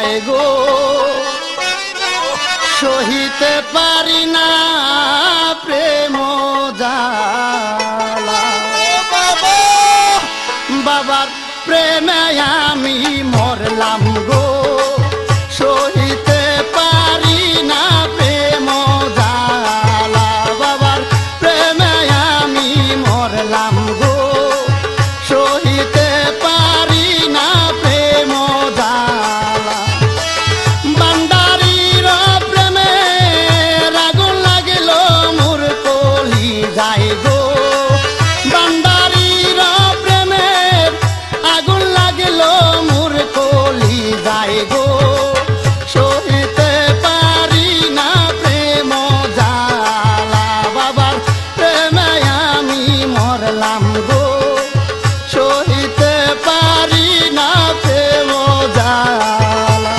যায় গো সহিতে পারি না প্রেম জ্বালা বাবার প্রেমে আমি মরলাম গো সহিতে পারি না প্রেম জ্বালা বাবার প্রেমে আমি মরলাম গো সহিতে পারি না প্রেম জ্বালা বান্দারির প্রেমে আগুন লাগিল মোর কলি যায় গো বান্দারির প্রেমে আগুন লাগিল মোর কলি যায় গো সহিতে পারি না প্রেম জ্বালা বাবার প্রেমে আমি মরলাম গো সহিতে পারি না প্রেম জ্বালা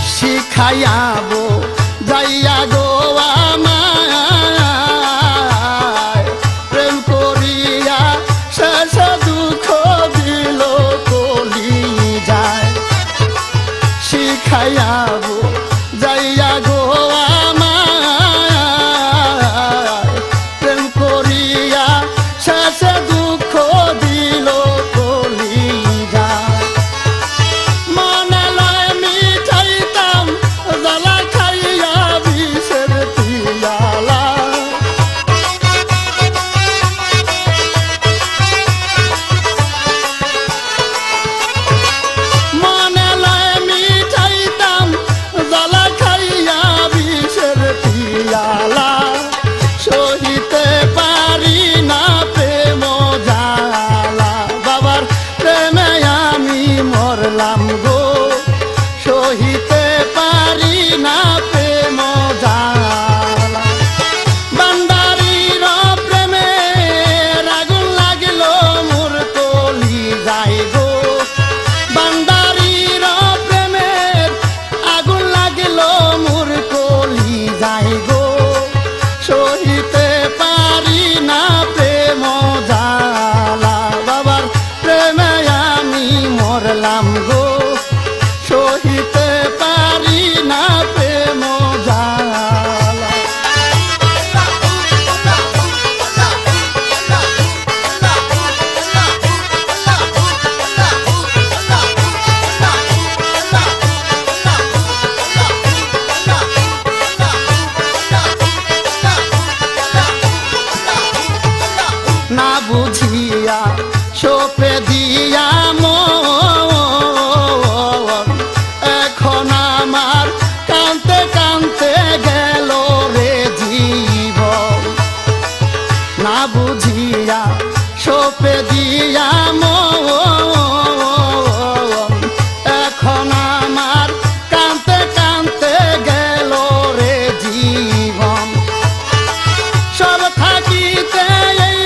শিখাইয়াবো যাইয়া গো আমায় প্রেম করিয়া শেষ দুঃখ দিল কলি যায় শিখাইয়াবো যাইয়া গো আমায় প্রেম করিয়া শেষ দুঃখ দিল কলি যায় মনে লয় মিঠাইতাম জ্বালা খাইয়া বিষের পিয়ালা মনে লয় মিঠাইতাম জ্বালা খাইয়া বিষের পিয়ালা সহিতে পারি না প্রেম জ্বালা বাবার প্রেমে আমি মরলাম গো সহিতে পারি না প্রেম জ্বালা বান্দারির প্রেমে আগুন লাগিল মোর কলি যায় গো বান্দারির প্রেমে আগুন লাগিল মোর কলি যায় গো সহিতে পারি না প্রেম জ্বালা বাবার প্রেমে আমি মরলাম গো সহিতে পারি না প্রেম জ্বালা না বুঝিয়া সোপে দিয়া মন এখন আমার কানতে কানতে গেল রে জীবন না বুঝিয়া সোপে দিয়া মন এখন আমার কানতে কানতে গেল রে জীবন সব থাকিতে এই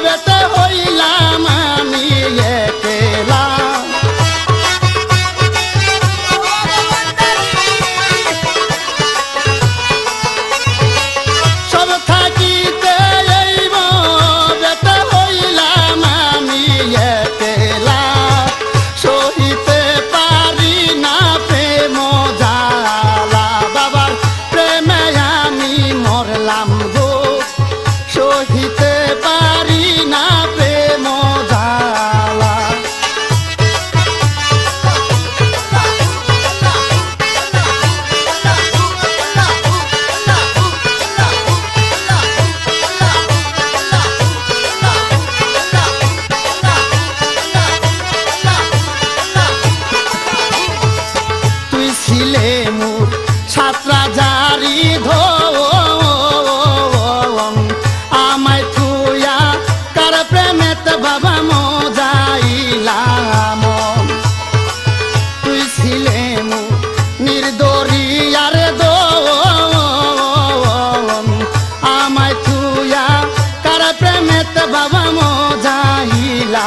বেতে হইলাম আমি একলা সব থাকিতে এই বেতে হইলাম আমি একলা সহিতে পারি না প্রেম জ্বালা বাবার প্রেমে আমি মরলাম গো সহিতে পারি না প্রেম জ্বালা তুই ছিলে মোর ছাত্রা জারি ধন আমায় থুয়া কার প্রেমেতে বাবা মজাইলাম তুই ছিলে মোর নির্দরিয়ার দন আমায় থুয়া কার প্রেমেতে বাবা মজাইলাম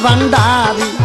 ভান্ডারি